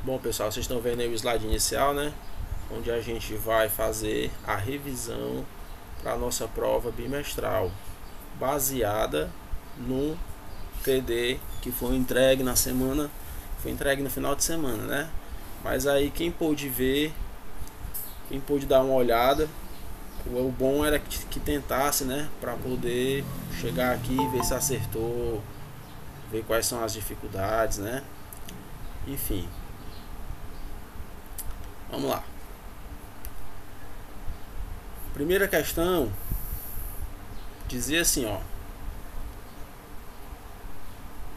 Bom, pessoal, vocês estão vendo aí o slide inicial, né? Onde a gente vai fazer a revisão para a nossa prova bimestral, baseada no TD que foi entregue na semana, foi entregue no final de semana, né? Mas aí quem pôde ver, quem pôde dar uma olhada, o bom era que tentasse, né? Para poder chegar aqui e ver se acertou, ver quais são as dificuldades, né? Enfim, vamos lá. Primeira questão dizia assim, ó: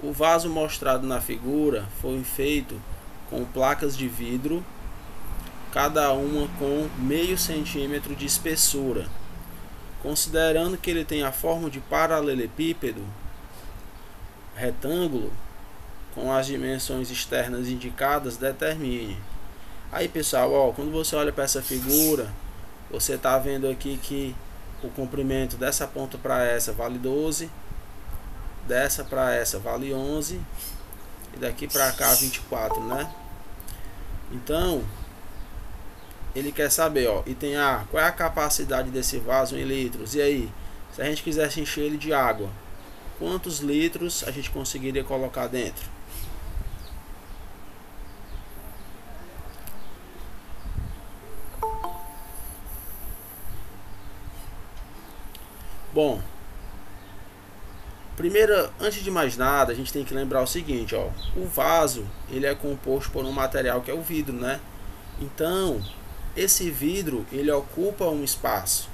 o vaso mostrado na figura foi feito com placas de vidro, cada uma com meio centímetro de espessura. Considerando que ele tem a forma de paralelepípedo retângulo, com as dimensões externas indicadas, determine. Aí, pessoal, ó, quando você olha para essa figura, você está vendo aqui que o comprimento dessa ponta para essa vale 12, dessa para essa vale 11 e daqui para cá 24, né? Então, ele quer saber, ó, item A, qual é a capacidade desse vaso em litros? E aí, se a gente quisesse encher ele de água, quantos litros a gente conseguiria colocar dentro? Bom, primeiro, antes de mais nada, a gente tem que lembrar o seguinte, ó, o vaso, ele é composto por um material que é o vidro, né? Então, esse vidro, ele ocupa um espaço.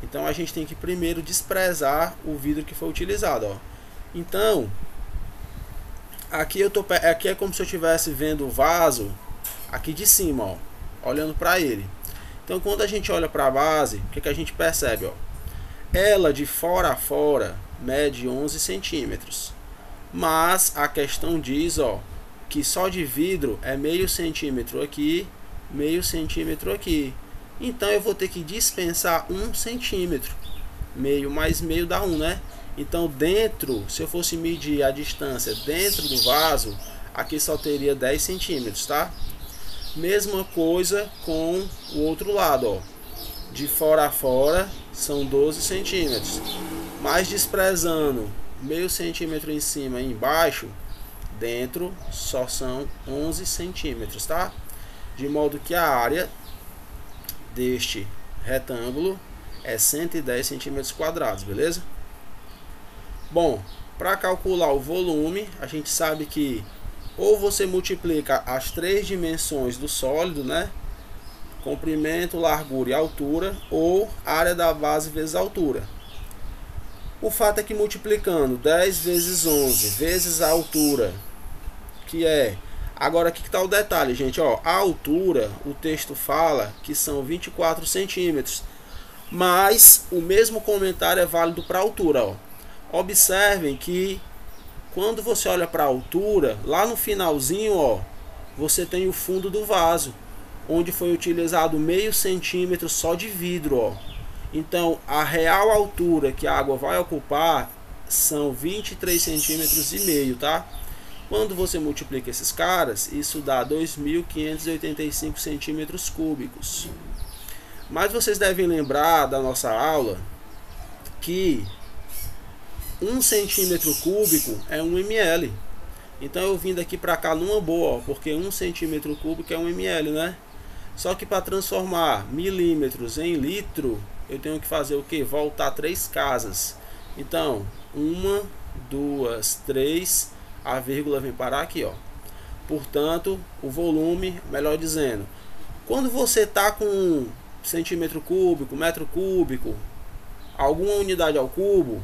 Então, a gente tem que primeiro desprezar o vidro que foi utilizado, ó. Então, aqui é como se eu estivesse vendo o vaso aqui de cima, ó, olhando para ele. Então, quando a gente olha para a base, o que a gente percebe, ó? Ela de fora a fora mede 11 centímetros, mas a questão diz, ó, que só de vidro é meio centímetro aqui, meio centímetro aqui. Então eu vou ter que dispensar 1 centímetro. Meio mais meio dá 1, né? Então dentro, se eu fosse medir a distância dentro do vaso, aqui só teria 10 centímetros, tá? Mesma coisa com o outro lado, ó. De fora a fora são 12 centímetros, mas desprezando meio centímetro em cima e embaixo, dentro só são 11 centímetros, tá? De modo que a área deste retângulo é 110 centímetros quadrados, beleza? Bom, para calcular o volume, a gente sabe que ou você multiplica as três dimensões do sólido, né? Comprimento, largura e altura, ou área da base vezes altura. O fato é que multiplicando 10 vezes 11 vezes a altura, que é... Agora aqui que está o detalhe, gente, ó, a altura, o texto fala que são 24 centímetros, mas o mesmo comentário é válido para a altura, ó. Observem que quando você olha para a altura, lá no finalzinho, ó, você tem o fundo do vaso, onde foi utilizado meio centímetro só de vidro, ó. Então a real altura que a água vai ocupar são 23 centímetros e meio, tá? Quando você multiplica esses caras, isso dá 2.585 centímetros cúbicos. Mas vocês devem lembrar da nossa aula que 1 centímetro cúbico é 1 ml. Então eu vim daqui para cá numa boa, ó, porque 1 centímetro cúbico é 1 ml, né? Só que para transformar milímetros em litro, eu tenho que fazer o que? Voltar 3 casas. Então, 1, 2, 3, a vírgula vem parar aqui, ó. Portanto, o volume, melhor dizendo, quando você tá com centímetro cúbico, metro cúbico, alguma unidade ao cubo,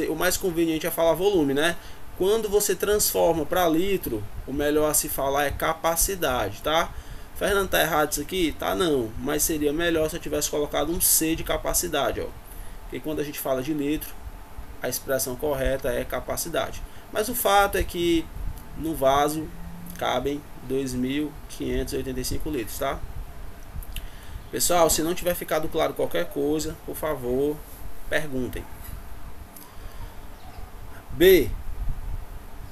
o mais conveniente é falar volume, né? Quando você transforma para litro, o melhor a se falar é capacidade, tá? Fernando, tá errado isso aqui? Tá não, mas seria melhor se eu tivesse colocado um C de capacidade, ó. Porque quando a gente fala de litro, a expressão correta é capacidade. Mas o fato é que no vaso cabem 2.585 litros, tá? Pessoal, se não tiver ficado claro qualquer coisa, por favor, perguntem. B.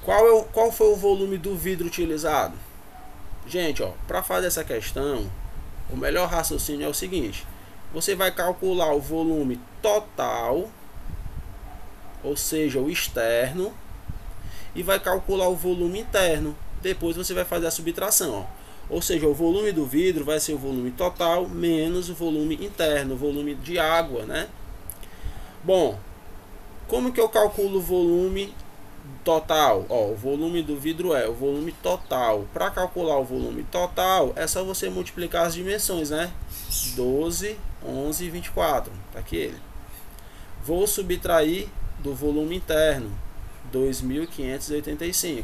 Qual foi o volume do vidro utilizado? Gente, ó, para fazer essa questão, o melhor raciocínio é o seguinte: você vai calcular o volume total, ou seja, o externo, e vai calcular o volume interno. Depois você vai fazer a subtração, ó. Ou seja, o volume do vidro vai ser o volume total menos o volume interno, o volume de água, né? Bom, como que eu calculo o volume total? Ó, o volume do vidro é o volume total. Para calcular o volume total, é só você multiplicar as dimensões, né? 12, 11 e 24. Tá aqui ele. Vou subtrair do volume interno, 2.585,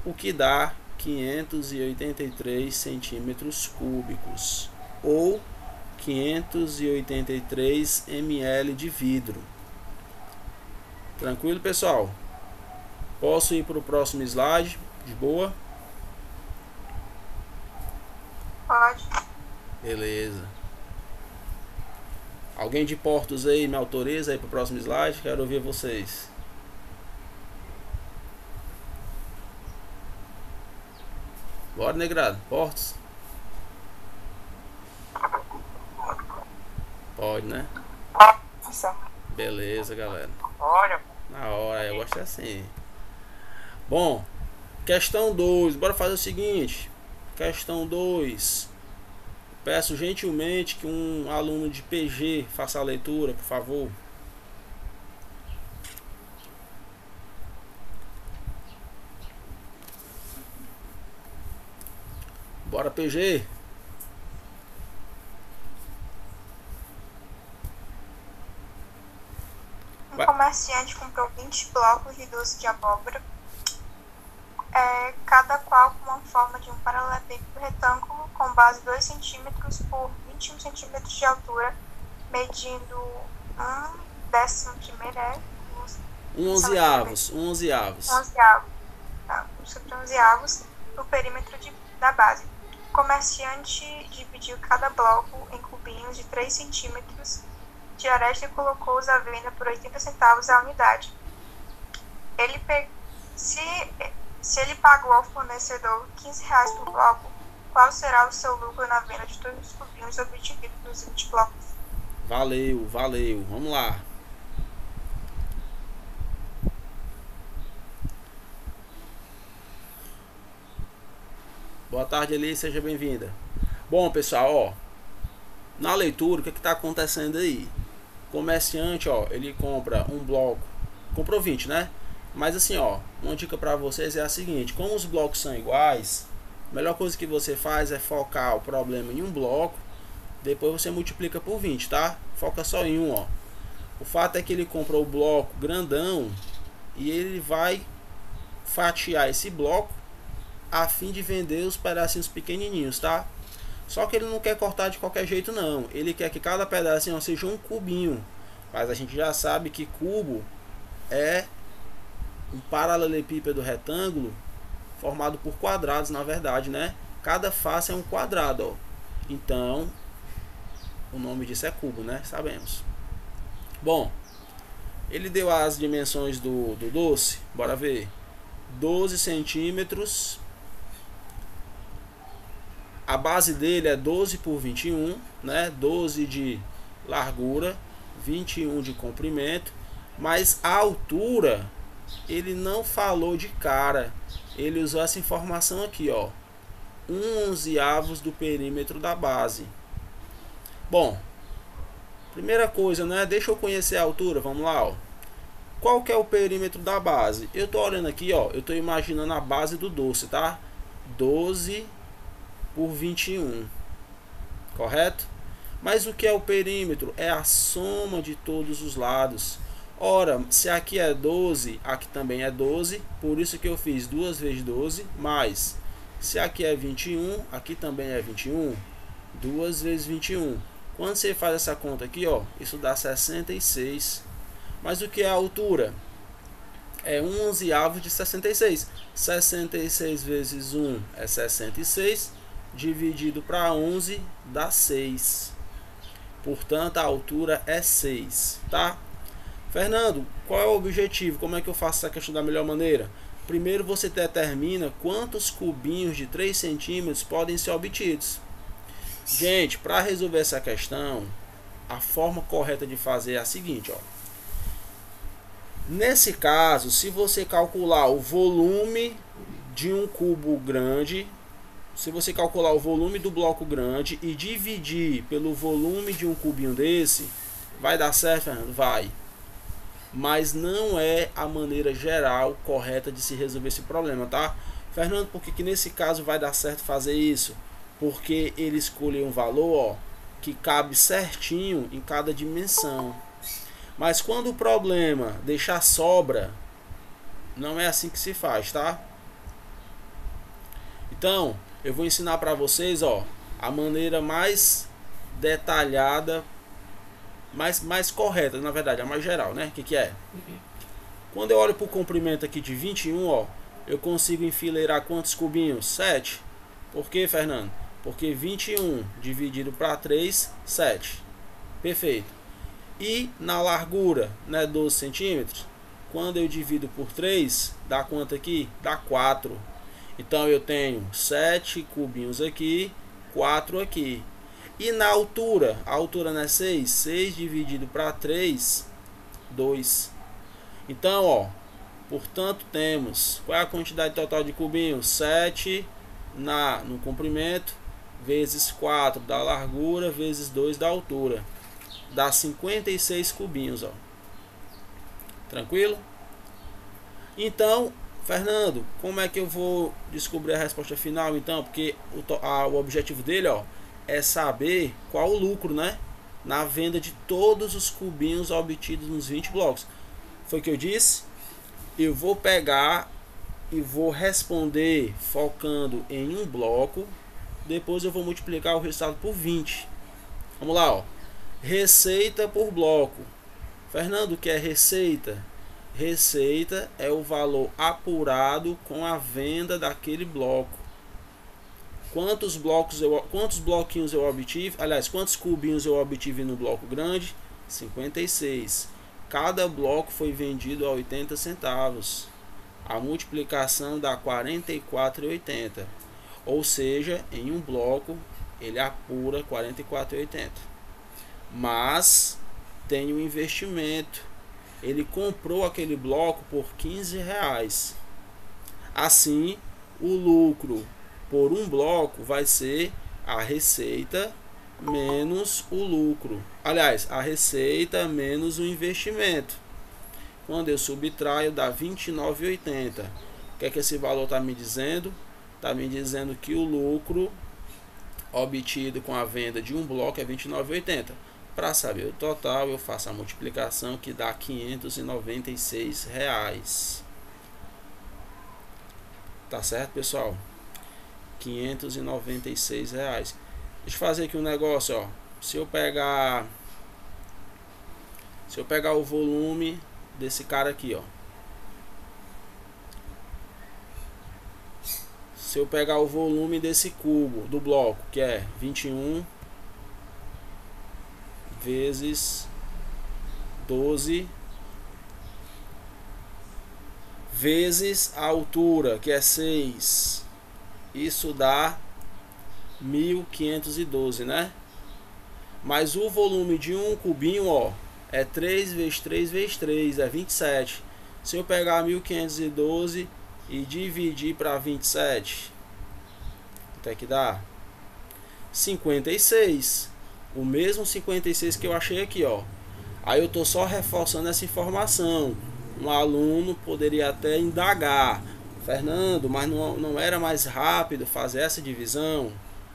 o que dá 583 centímetros cúbicos, ou 583 ml de vidro. Tranquilo, pessoal? Posso ir para o próximo slide? De boa? Pode. Beleza. Alguém de portos aí me autoriza aí para o próximo slide? Quero ouvir vocês. Bora, negrado. Portos? Pode, né? Beleza, galera. Olha. Na hora, eu gosto assim. Bom, questão 2. Bora fazer o seguinte. Questão 2. Peço gentilmente que um aluno de PG faça a leitura, por favor. Bora, PG. Um comerciante comprou 20 blocos de doce de abóbora, cada qual com uma forma de um paralelepípedo retângulo com base 2 cm por 21 cm de altura, medindo 1/11, 11 avos. 11 avos. 11 avos, tá? 11 avos no perímetro da base. O comerciante dividiu cada bloco em cubinhos de 3 cm de aresta e colocou-os à venda por 80 centavos a unidade. Se ele pagou ao fornecedor R$15 por bloco, qual será o seu lucro na venda de todos os cubinhos obtidos nos 20 blocos? Valeu, valeu. Vamos lá. Boa tarde, Eli, seja bem-vinda. Bom, pessoal, ó, na leitura, o que está acontecendo aí? O comerciante, ó, ele compra um bloco, comprou 20, né? Mas assim, ó, uma dica para vocês é a seguinte: como os blocos são iguais, a melhor coisa que você faz é focar o problema em um bloco, depois você multiplica por 20, tá? Foca só em um, ó. O fato é que ele comprou o bloco grandão e ele vai fatiar esse bloco a fim de vender os pedacinhos pequenininhos, tá? Só que ele não quer cortar de qualquer jeito, não. Ele quer que cada pedacinho seja um cubinho. Mas a gente já sabe que cubo é um paralelepípedo retângulo formado por quadrados, na verdade, né? Cada face é um quadrado, ó. Então, o nome disso é cubo, né? Sabemos. Bom, ele deu as dimensões do doce. Bora ver. 12 centímetros. A base dele é 12 por 21, né? 12 de largura, 21 de comprimento. Mas a altura, ele não falou de cara. Ele usou essa informação aqui, ó. 11 avos do perímetro da base. Bom, primeira coisa, né? Deixa eu conhecer a altura, vamos lá, ó. Qual que é o perímetro da base? Eu tô olhando aqui, ó. Eu tô imaginando a base do doce, tá? 12 por 21, correto? Mas o que é o perímetro? É a soma de todos os lados. Ora, se aqui é 12, aqui também é 12, por isso que eu fiz 2 vezes 12, mais se aqui é 21, aqui também é 21, 2 vezes 21. Quando você faz essa conta aqui, ó, isso dá 66. Mas o que é a altura? É 11 avos de 66. 66 vezes 1 é 66, dividido para 11 dá 6. Portanto, a altura é 6, tá? Fernando, qual é o objetivo? Como é que eu faço essa questão da melhor maneira? primeiro você determina quantos cubinhos de 3 centímetros podem ser obtidos. Gente, para resolver essa questão, a forma correta de fazer é a seguinte, ó. Nesse caso, se você calcular o volume de um cubo grande, se você calcular o volume do bloco grande e dividir pelo volume de um cubinho desse, vai dar certo, Fernando? Vai. Mas não é a maneira geral correta de se resolver esse problema, tá? Fernando, por que nesse caso vai dar certo fazer isso? Porque ele escolheu um valor, ó, que cabe certinho em cada dimensão. Mas quando o problema deixar sobra, não é assim que se faz, tá? Então, eu vou ensinar para vocês, ó, a maneira mais detalhada, mais correta, na verdade, a mais geral, né? O que é? Quando eu olho para o comprimento aqui de 21, ó, eu consigo enfileirar quantos cubinhos? 7. Por quê, Fernando? Porque 21 dividido para 3, 7. Perfeito. E na largura, né, 12 centímetros, quando eu divido por 3, dá quanto aqui? Dá 4. Então eu tenho 7 cubinhos aqui, 4 aqui. E na altura, a altura não é 6? 6 dividido para 3, 2. Então, ó, portanto temos, qual é a quantidade total de cubinhos? 7 no comprimento, vezes 4 da largura, vezes 2 da altura. Dá 56 cubinhos, ó. Tranquilo? Então, Fernando, como é que eu vou descobrir a resposta final, então? Porque o objetivo dele, ó, é saber qual o lucro, né, na venda de todos os cubinhos obtidos nos 20 blocos. Foi o que eu disse? Eu vou pegar e vou responder focando em um bloco. Depois eu vou multiplicar o resultado por 20. Vamos lá, ó. Receita por bloco. Fernando, o que é receita? Receita é o valor apurado com a venda daquele bloco. Quantos bloquinhos eu obtive? Aliás, quantos cubinhos eu obtive no bloco grande? 56. Cada bloco foi vendido a 80 centavos. A multiplicação dá 44,80. Ou seja, em um bloco ele apura 44,80. Mas tem um investimento. Ele comprou aquele bloco por R$15. Assim, o lucro por um bloco vai ser a receita menos o lucro. Aliás, a receita menos o investimento. Quando eu subtraio, dá 29,80. O que é que esse valor está me dizendo? Está me dizendo que o lucro obtido com a venda de um bloco é 29,80. Para saber o total, eu faço a multiplicação, que dá R$596. Tá certo, pessoal? R$596. Deixa eu fazer aqui um negócio, ó. Se eu pegar o volume desse cara aqui, ó. Se eu pegar o volume desse cubo do bloco, que é 21 vezes 12 vezes a altura, que é 6, isso dá 1512, né? Mas o volume de um cubinho, ó, é 3 vezes 3 vezes 3, é 27. Se eu pegar 1512 e dividir para 27, quanto é que dá? 56. O mesmo 56 que eu achei aqui, ó. Aí eu tô só reforçando essa informação. Um aluno poderia até indagar: Fernando, mas não era mais rápido fazer essa divisão?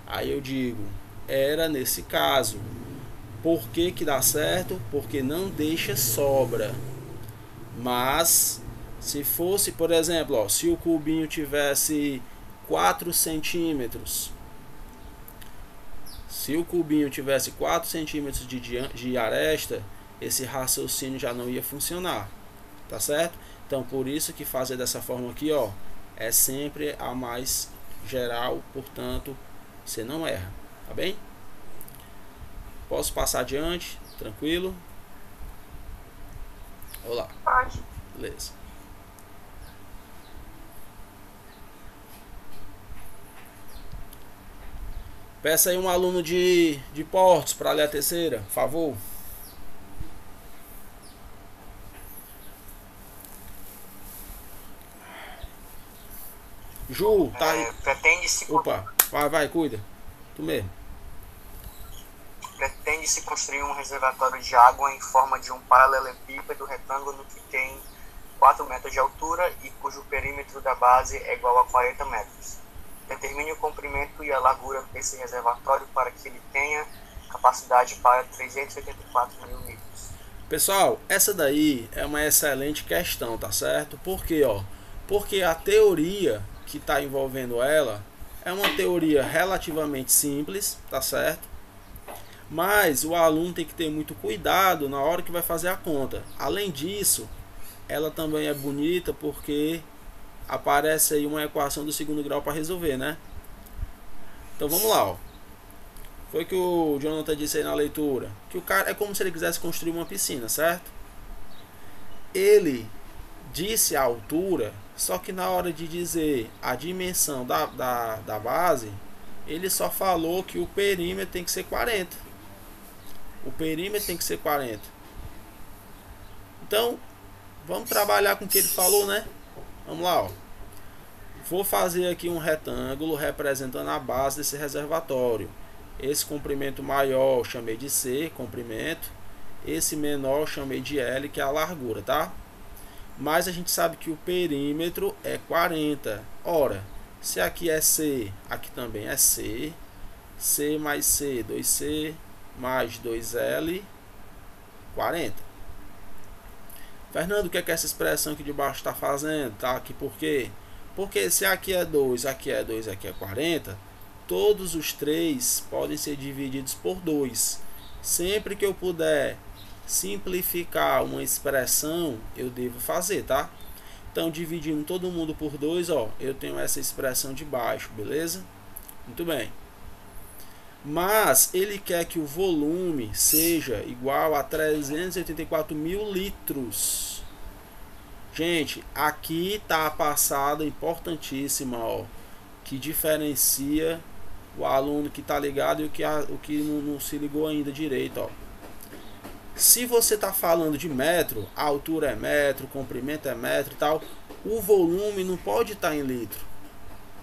Aí eu digo: era nesse caso. Por que que dá certo? Porque não deixa sobra. Mas se fosse, por exemplo, ó, se o cubinho tivesse 4 centímetros, se o cubinho tivesse 4 centímetros de aresta, esse raciocínio já não ia funcionar, tá certo? Então por isso que fazer dessa forma aqui, ó, é sempre a mais geral, portanto você não erra, tá bem? Posso passar adiante, tranquilo? Olá. Pode. Beleza. Peça aí um aluno de portos para ler a terceira, por favor. Ju, tá aí. Pretende-se Opa, vai, cuida. Tu mesmo. Pretende-se construir um reservatório de água em forma de um paralelepípedo retângulo que tem 4 metros de altura e cujo perímetro da base é igual a 40 metros. Determine o comprimento e a largura desse reservatório para que ele tenha capacidade para 384 mil litros. Pessoal, essa daí é uma excelente questão, tá certo? Por quê, ó? Porque a teoria que está envolvendo ela é uma teoria relativamente simples, tá certo? Mas o aluno tem que ter muito cuidado na hora que vai fazer a conta. Além disso, ela também é bonita porque aparece aí uma equação do segundo grau para resolver, né? Então vamos lá, ó. Foi que o Jonathan disse aí na leitura, que o cara é como se ele quisesse construir uma piscina, certo? Ele disse a altura, só que na hora de dizer a dimensão da base, ele só falou que o perímetro tem que ser 40. O perímetro tem que ser 40. Então, vamos trabalhar com o que ele falou, né? Vamos lá, ó. Vou fazer aqui um retângulo representando a base desse reservatório. Esse comprimento maior eu chamei de C, comprimento. Esse menor eu chamei de L, que é a largura, tá? Mas a gente sabe que o perímetro é 40. Ora, se aqui é C, aqui também é C. C mais C, 2C mais 2L, 40. Fernando, o que é que essa expressão aqui de baixo está fazendo? Tá aqui por quê? Porque se aqui é 2, aqui é 2, aqui é 40, todos os três podem ser divididos por 2. Sempre que eu puder simplificar uma expressão, eu devo fazer, tá? Então, dividindo todo mundo por 2, ó, eu tenho essa expressão de baixo, beleza? Muito bem. Mas ele quer que o volume seja igual a 384 mil litros. Gente, aqui está a passada importantíssima, ó, que diferencia o aluno que está ligado e o que não se ligou ainda direito, ó. Se você está falando de metro, a altura é metro, o comprimento é metro e tal, o volume não pode estar em litro.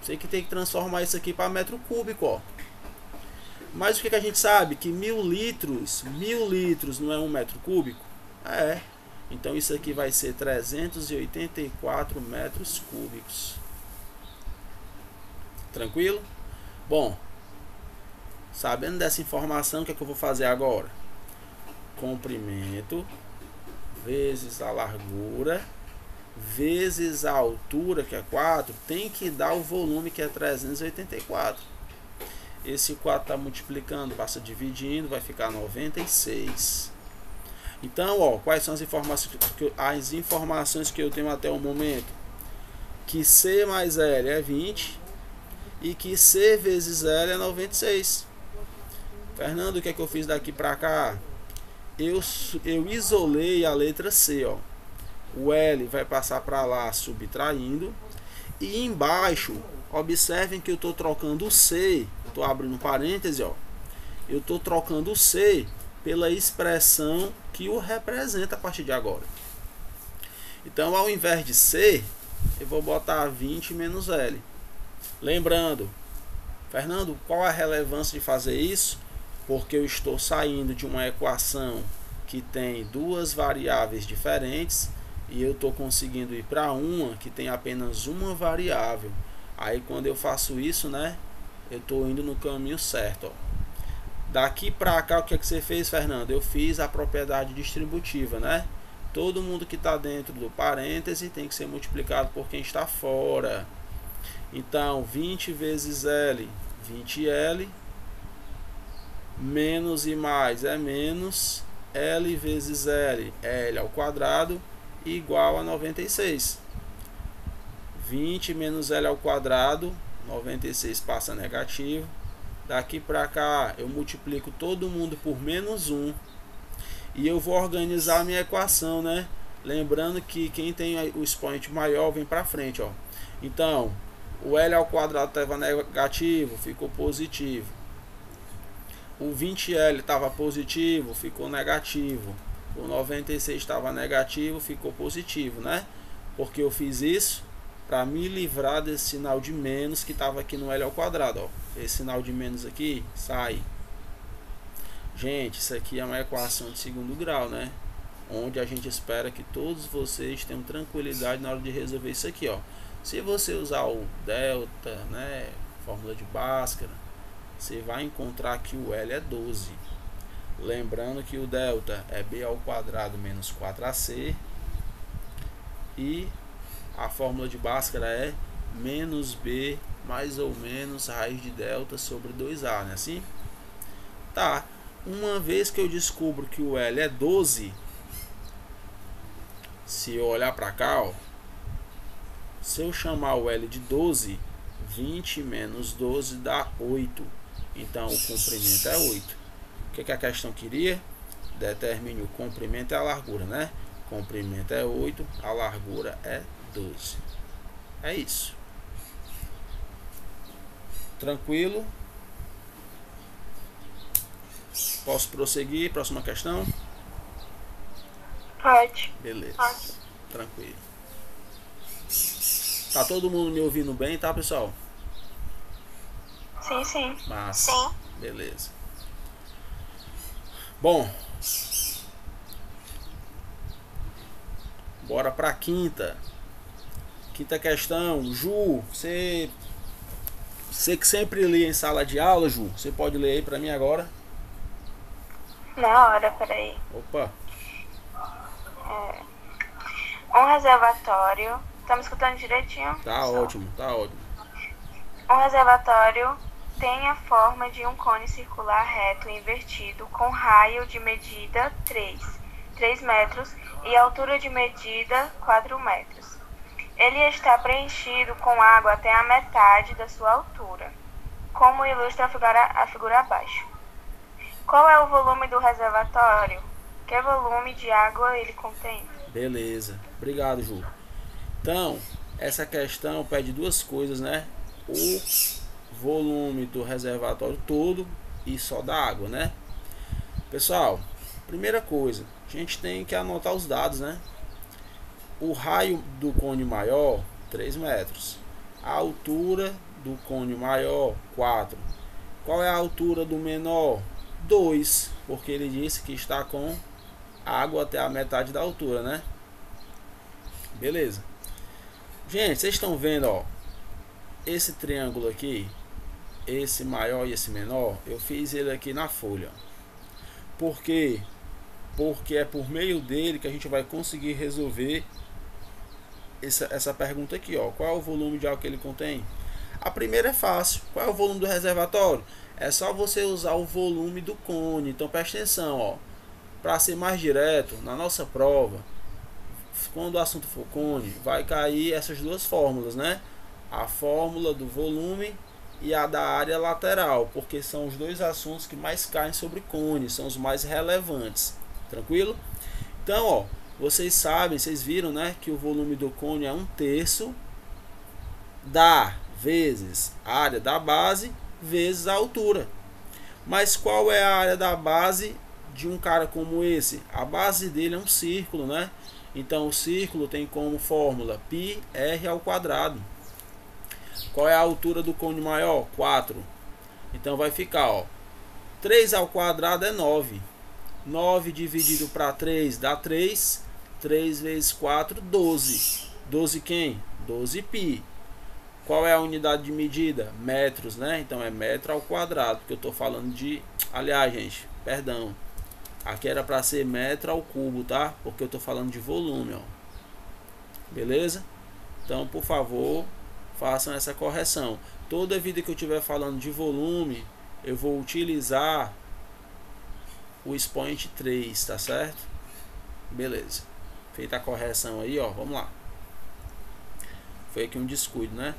Você que tem que transformar isso aqui para metro cúbico, ó. Mas o que a gente sabe? Que 1000 litros não é 1 metro cúbico? É. Então isso aqui vai ser 384 metros cúbicos. Tranquilo? Bom, sabendo dessa informação, o que é que eu vou fazer agora? Comprimento vezes a largura vezes a altura, que é 4, tem que dar o volume, que é 384. Esse 4 está multiplicando, passa dividindo, vai ficar 96. Então, ó, quais são as informações que eu tenho até o momento? Que C mais L é 20 e que C vezes L é 96. Fernando, o que é que eu fiz daqui para cá? Eu isolei a letra C, ó. O L vai passar para lá subtraindo. E embaixo, observem que eu estou trocando o C. Estou abrindo parêntese, ó. Eu estou trocando o C pela expressão que o representa a partir de agora. Então, ao invés de C, eu vou botar 20 menos L. Lembrando, Fernando, qual a relevância de fazer isso? Porque eu estou saindo de uma equação que tem duas variáveis diferentes e eu estou conseguindo ir para uma que tem apenas uma variável. Aí quando eu faço isso, né, eu estou indo no caminho certo, ó. Daqui para cá, o que é que você fez, Fernando? Eu fiz a propriedade distributiva, né? Todo mundo que está dentro do parêntese tem que ser multiplicado por quem está fora. Então, 20 vezes L, 20L, menos e mais é menos, L vezes L, L ao quadrado, igual a 96. 20 menos L ao quadrado, 96 passa negativo. Daqui para cá eu multiplico todo mundo por menos 1. E eu vou organizar a minha equação, né? Lembrando que quem tem o expoente maior vem para frente, ó. Então, o L ao quadrado estava negativo, ficou positivo. o 20L estava positivo, ficou negativo. O 96 estava negativo, ficou positivo, né? Porque eu fiz isso para me livrar desse sinal de menos que estava aqui no L ao quadrado, ó. Esse sinal de menos aqui sai. Gente, isso aqui é uma equação de segundo grau, né? Onde a gente espera que todos vocês tenham tranquilidade na hora de resolver isso aqui, ó. Se você usar o delta, né, fórmula de Bhaskara, você vai encontrar que o L é 12. Lembrando que o delta é B ao quadrado menos 4AC. E a fórmula de Bhaskara é menos B mais ou menos raiz de delta sobre 2A, né? Assim? Tá. Uma vez que eu descubro que o L é 12, se eu olhar para cá, ó, se eu chamar o L de 12, 20 menos 12 dá 8. Então o comprimento é 8. O que a questão queria? Determine o comprimento e a largura, né? Comprimento é 8, a largura é 12. É isso. Tranquilo? Posso prosseguir? Próxima questão? Pode. Beleza. Pode. Tranquilo. Tá todo mundo me ouvindo bem, tá, pessoal? Sim, sim. Massa. Sim. Beleza. Bom, bora pra quinta. Quinta questão. Ju, você que sempre lê em sala de aula, Ju, você pode ler aí pra mim agora? Na hora, peraí. Opa. Um reservatório. Tá me escutando direitinho? Tá ótimo, tá ótimo. Um reservatório tem a forma de um cone circular reto invertido com raio de medida 3 metros e altura de medida 4 metros. Ele está preenchido com água até a metade da sua altura, como ilustra a figura abaixo. Qual é o volume do reservatório? Que volume de água ele contém? Beleza. Obrigado, Ju. Então, essa questão pede duas coisas, né? O volume do reservatório todo e só da água, né? Pessoal, primeira coisa, a gente tem que anotar os dados, né? O raio do cone maior, 3 metros. A altura do cone maior, 4. Qual é a altura do menor? 2, porque ele disse que está com água até a metade da altura, né? Beleza. Gente, vocês estão vendo, ó, esse triângulo aqui, esse maior e esse menor, eu fiz ele aqui na folha. Por quê? Porque é por meio dele que a gente vai conseguir resolver essa pergunta aqui, ó. Qual é o volume de água que ele contém? A primeira é fácil. Qual é o volume do reservatório? É só você usar o volume do cone. Então preste atenção, ó. Para ser mais direto, na nossa prova, quando o assunto for cone, vai cair essas duas fórmulas, né? A fórmula do volume e a da área lateral, porque são os dois assuntos que mais caem sobre cone, são os mais relevantes. Tranquilo? Então, ó, vocês sabem, vocês viram, né, que o volume do cone é 1/3 da vezes a área da base vezes a altura. Mas qual é a área da base de um cara como esse? A base dele é um círculo, né? Então o círculo tem como fórmula πr ao quadrado. Qual é a altura do cone maior? 4. Então vai ficar, ó, 3 ao quadrado é 9. 9 dividido para 3 dá 3. 3 vezes 4, 12. 12 quem? 12 π. Qual é a unidade de medida? Metros, né? Então é metro ao quadrado, porque eu estou falando de... Aliás, gente, perdão. Aqui era para ser metro ao cubo, tá? Porque eu estou falando de volume, ó. Beleza? Então, por favor, façam essa correção. Toda vida que eu estiver falando de volume, eu vou utilizar o expoente 3, tá certo? Beleza. Feita a correção aí, ó, vamos lá. Foi aqui um descuido, né?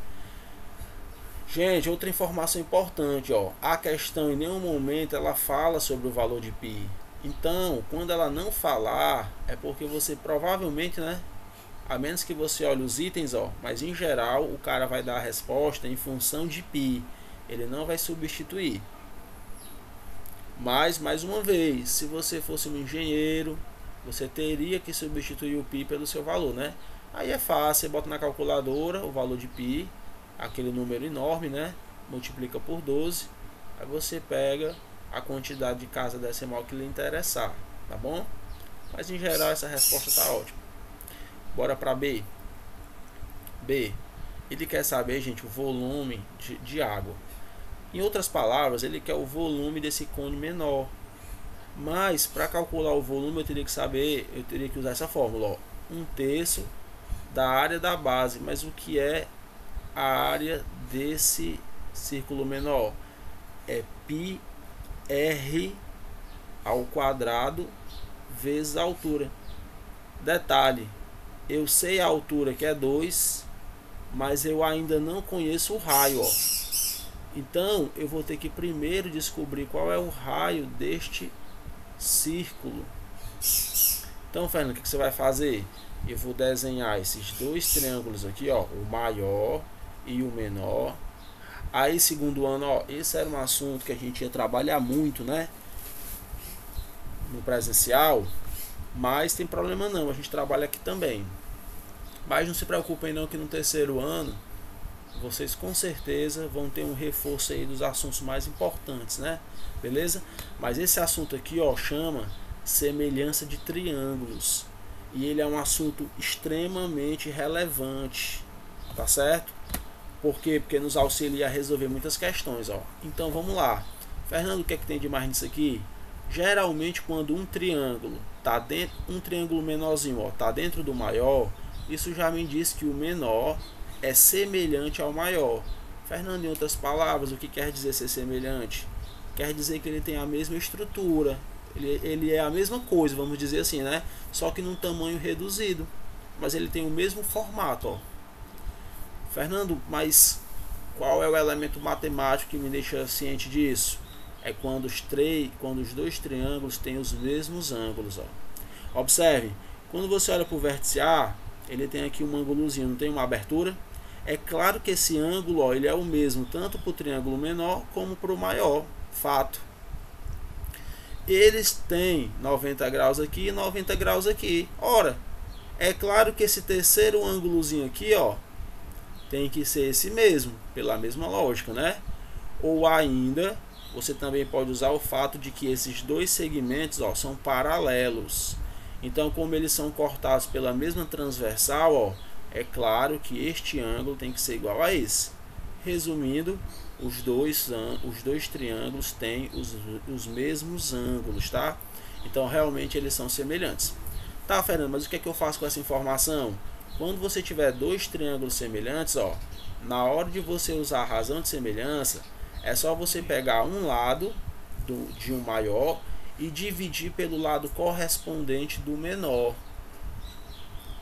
Gente, outra informação importante, ó. A questão em nenhum momento ela fala sobre o valor de π. Então, quando ela não falar, é porque você provavelmente, né? A menos que você olhe os itens, ó. Mas em geral, o cara vai dar a resposta em função de π. Ele não vai substituir. Mas, mais uma vez, se você fosse um engenheiro, você teria que substituir o π pelo seu valor, né? Aí é fácil, você bota na calculadora o valor de π, aquele número enorme, né? Multiplica por 12, aí você pega a quantidade de casa decimal que lhe interessar, tá bom? Mas em geral essa resposta tá ótima. Bora para B. B, ele quer saber, gente, o volume de água. Em outras palavras, ele quer o volume desse cone menor. Mas para calcular o volume eu teria que usar essa fórmula, ó, 1/3 da área da base. Mas o que é a área desse círculo menor? É πr ao quadrado vezes a altura. Detalhe, eu sei a altura que é 2, mas eu ainda não conheço o raio, ó. Então eu vou ter que primeiro descobrir qual é o raio deste círculo. Então, Fernando, o que você vai fazer? Eu vou desenhar esses dois triângulos aqui, ó, o maior e o menor. Aí, segundo ano, ó, esse era um assunto que a gente ia trabalhar muito, né, no presencial, mas tem problema não, a gente trabalha aqui também. Mas não se preocupem não, que no terceiro ano vocês com certeza vão ter um reforço aí dos assuntos mais importantes, né? Beleza? Mas esse assunto aqui, ó, chama semelhança de triângulos. E ele é um assunto extremamente relevante, tá certo? Por quê? Porque nos auxilia a resolver muitas questões, ó. Então vamos lá. Fernando, o que é que tem de mais nisso aqui? Geralmente quando um triângulo tá dentro, um triângulo menorzinho, ó, tá dentro do maior, isso já me diz que o menor é semelhante ao maior. Fernando, em outras palavras, o que quer dizer ser semelhante? Quer dizer que ele tem a mesma estrutura, ele é a mesma coisa, vamos dizer assim, né? Só que num tamanho reduzido, mas ele tem o mesmo formato, ó. Fernando, mas qual é o elemento matemático que me deixa ciente disso? É quando os dois triângulos têm os mesmos ângulos, ó. Observe, quando você olha para o vértice A, ele tem aqui um ângulozinho, não tem uma abertura? É claro que esse ângulo, ó, ele é o mesmo tanto para o triângulo menor como para o maior, fato. Eles têm 90 graus aqui e 90 graus aqui. Ora, é claro que esse terceiro ângulozinho aqui, ó, tem que ser esse mesmo, pela mesma lógica, né? Ou ainda, você também pode usar o fato de que esses dois segmentos, ó, são paralelos. Então, como eles são cortados pela mesma transversal, ó, é claro que este ângulo tem que ser igual a esse. Resumindo, os dois triângulos têm os mesmos ângulos, tá? Então, realmente, eles são semelhantes. Tá, Fernando, mas o que é que eu faço com essa informação? Quando você tiver dois triângulos semelhantes, ó, na hora de você usar a razão de semelhança, é só você pegar um lado de um maior e dividir pelo lado correspondente do menor.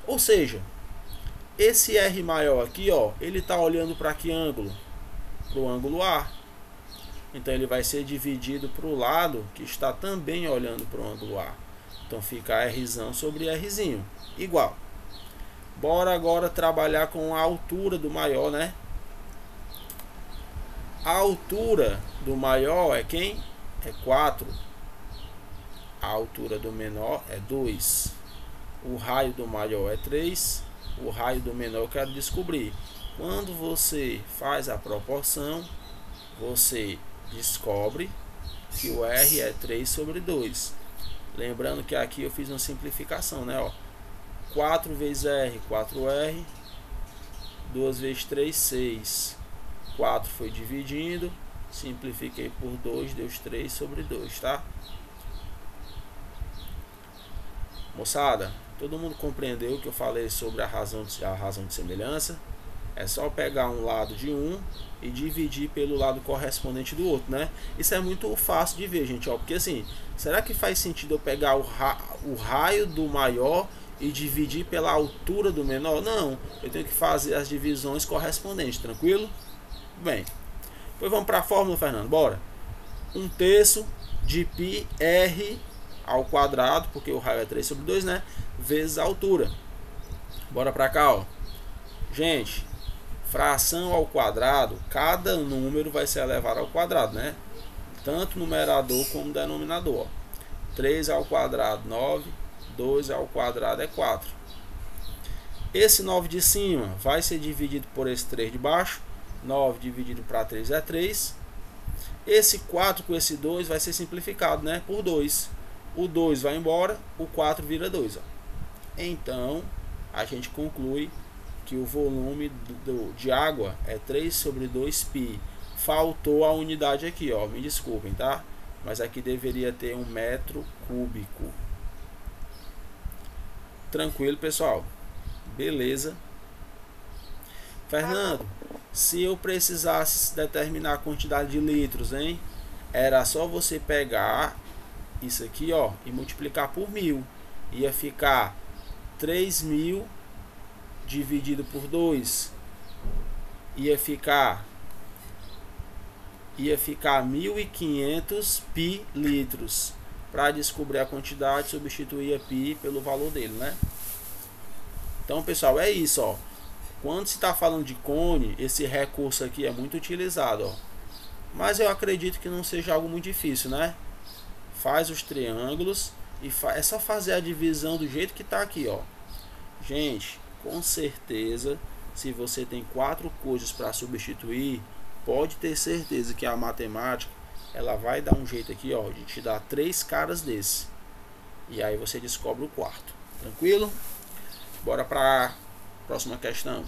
Ou seja, esse R maior aqui, ó, ele está olhando para que ângulo? Para o ângulo A. Então ele vai ser dividido para o lado que está também olhando para o ângulo A. Então fica Rzão sobre Rzinho, igual. Bora agora trabalhar com a altura do maior, né? A altura do maior é quem? É 4. A altura do menor é 2. O raio do maior é 3. O raio do menor eu quero descobrir. Quando você faz a proporção, você descobre que o R é 3 sobre 2. Lembrando que aqui eu fiz uma simplificação, né? Ó, 4 vezes R, 4R. 2 vezes 3, 6. 4 foi dividindo. Simplifiquei por 2, deu 3 sobre 2, tá? Moçada, todo mundo compreendeu o que eu falei sobre a razão de semelhança? É só pegar um lado de um e dividir pelo lado correspondente do outro, né? Isso é muito fácil de ver, gente, ó, porque assim, será que faz sentido eu pegar o raio do maior e dividir pela altura do menor? Não, eu tenho que fazer as divisões correspondentes, tranquilo? Bem, depois vamos para a fórmula, Fernando, bora. 1/3 de π r ao quadrado, porque o raio é 3 sobre 2, né? Vezes a altura. Bora para cá, ó. Gente, fração ao quadrado, cada número vai ser elevado ao quadrado, né? tanto numerador como denominador. 3 ao quadrado, 9. 2 ao quadrado é 4. Esse 9 de cima vai ser dividido por esse 3 de baixo. 9 dividido para 3 é 3. Esse 4 com esse 2 vai ser simplificado, né, por 2. O 2 vai embora, o 4 vira 2. Ó. Então, a gente conclui que o volume de água é 3 sobre 2π. Faltou a unidade aqui, ó, me desculpem, tá? Mas aqui deveria ter 1 metro cúbico. Tranquilo, pessoal? Beleza. Fernando, se eu precisasse determinar a quantidade de litros, hein? Era só você pegar isso aqui, ó, e multiplicar por 1000. Ia ficar 3.000 dividido por 2. Ia ficar 1.500 pi litros. Para descobrir a quantidade, substituía pi pelo valor dele, né? Então, pessoal, é isso, ó. Quando se está falando de cone, esse recurso aqui é muito utilizado, ó. Mas eu acredito que não seja algo muito difícil, né? Faz os triângulos e é só fazer a divisão do jeito que está aqui, ó. Gente, com certeza, se você tem 4 coisas para substituir, pode ter certeza que a matemática ela vai dar um jeito aqui, ó, de te dar 3 caras desse. E aí você descobre o quarto. Tranquilo? Bora para a próxima questão.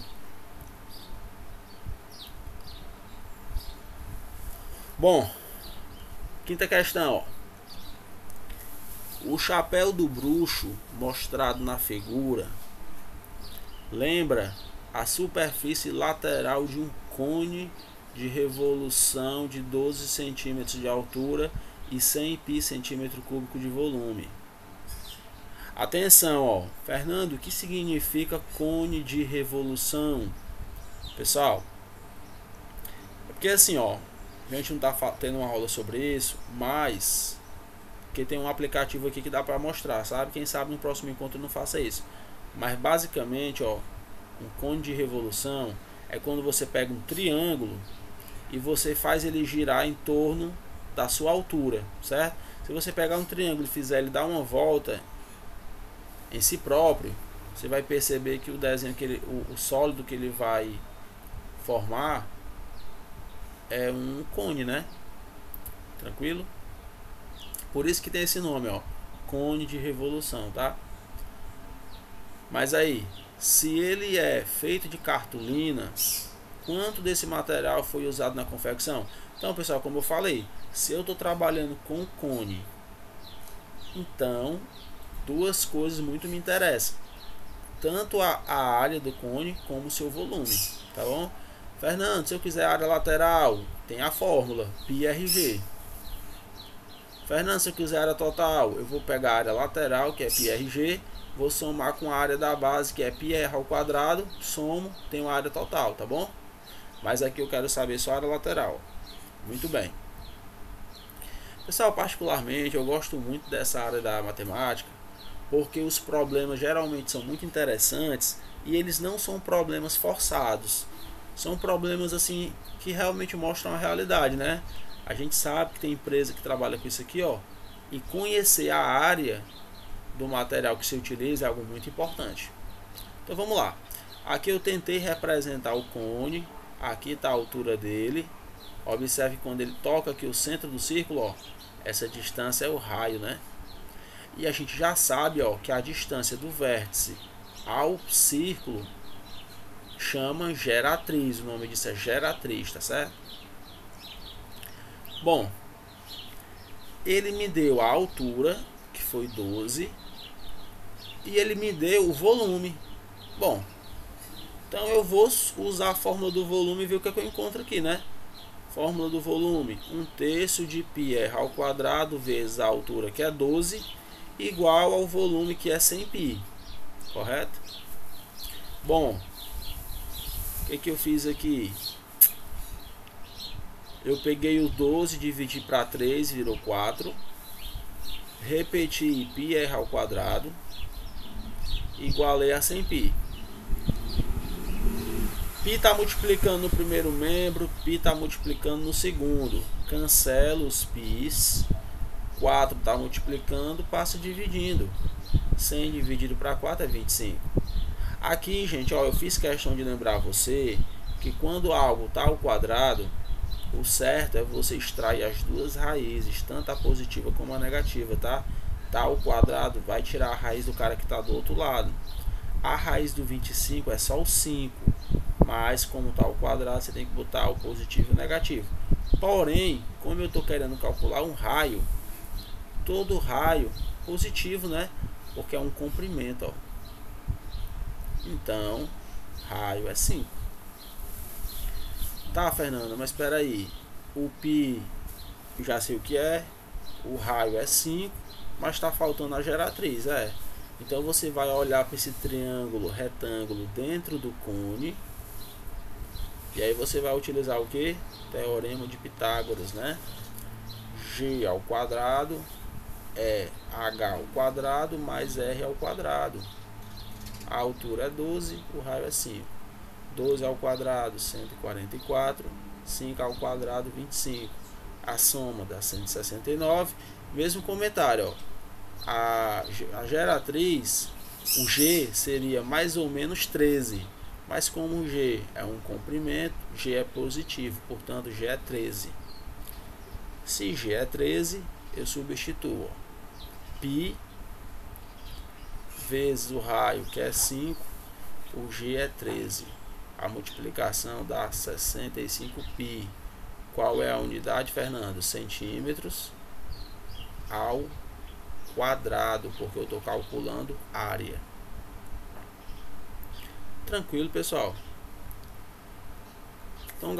Bom, quinta questão, ó. O chapéu do bruxo mostrado na figura lembra a superfície lateral de um cone de revolução de 12 centímetros de altura e 100 pi centímetro cúbico de volume. Atenção, ó. Fernando, o que significa cone de revolução? Pessoal, é porque assim, ó, a gente não tá tendo uma aula sobre isso, mas que tem um aplicativo aqui que dá para mostrar, sabe? Quem sabe no próximo encontro não faça isso. Mas basicamente, ó, um cone de revolução é quando você pega um triângulo e você faz ele girar em torno da sua altura, certo? Se você pegar um triângulo e fizer ele dar uma volta em si próprio, você vai perceber que o desenho que o sólido que ele vai formar é um cone, né? Tranquilo? Por isso que tem esse nome, ó, cone de revolução, tá? Mas aí, se ele é feito de cartolina, quanto desse material foi usado na confecção? Então, pessoal, como eu falei, se eu estou trabalhando com cone, então duas coisas muito me interessam: tanto a área do cone como o seu volume, tá bom? Fernando, se eu quiser área lateral, tem a fórmula πRG. Fernando, se eu quiser área total, eu vou pegar a área lateral, que é πRG, vou somar com a área da base, que é πr ao quadrado, somo, tenho a área total, tá bom? Mas aqui eu quero saber só a área lateral. Muito bem. Pessoal, particularmente, eu gosto muito dessa área da matemática, porque os problemas geralmente são muito interessantes e eles não são problemas forçados. São problemas assim que realmente mostram a realidade, né? A gente sabe que tem empresa que trabalha com isso aqui, ó, e conhecer a área do material que se utiliza é algo muito importante. Então vamos lá. Aqui eu tentei representar o cone. Aqui está a altura dele. Observe que quando ele toca aqui o centro do círculo, ó, essa distância é o raio, né? E a gente já sabe, ó, que a distância do vértice ao círculo chama geratriz. O nome disso é geratriz, tá certo? Bom, ele me deu a altura, que foi 12, e ele me deu o volume. Bom, então eu vou usar a fórmula do volume e ver o que eu encontro aqui, né? Fórmula do volume: 1/3 de πr ao quadrado vezes a altura, que é 12, igual ao volume, que é 100 π. Correto? Bom, o que eu fiz aqui? Eu peguei o 12, dividi para 3, virou 4. Repeti πr ao quadrado, igualei a 100 π. π está multiplicando no primeiro membro, π está multiplicando no segundo. Cancela os π's. 4 está multiplicando, passa dividindo. 100 dividido para 4 é 25. Aqui, gente, ó, eu fiz questão de lembrar você que quando algo está ao quadrado, o certo é você extrair as duas raízes, tanto a positiva como a negativa, tá? Tá ao quadrado, vai tirar a raiz do cara que está do outro lado. A raiz do 25 é só o 5, mas como está ao quadrado, você tem que botar o positivo e o negativo. Porém, como eu estou querendo calcular um raio, todo raio positivo, né? Porque é um comprimento, ó. Então, raio é 5. Tá, Fernanda, mas espera aí. O π, eu já sei o que é. O raio é 5, mas está faltando a geratriz, é. Então você vai olhar para esse triângulo retângulo dentro do cone. E aí você vai utilizar o que? Teorema de Pitágoras, né? G ao quadrado é h ao quadrado mais r ao quadrado. A altura é 12, o raio é 5. 12 ao quadrado, 144. 5 ao quadrado, 25. A soma dá 169. Mesmo comentário, ó. A geratriz, o G seria mais ou menos 13. Mas como o G é um comprimento, G é positivo, portanto G é 13. Se G é 13, eu substituo, ó. Π vezes o raio, que é 5, o G é 13. A multiplicação dá 65π. Qual é a unidade, Fernando? Centímetros ao quadrado, porque eu estou calculando área. Tranquilo, pessoal? Então,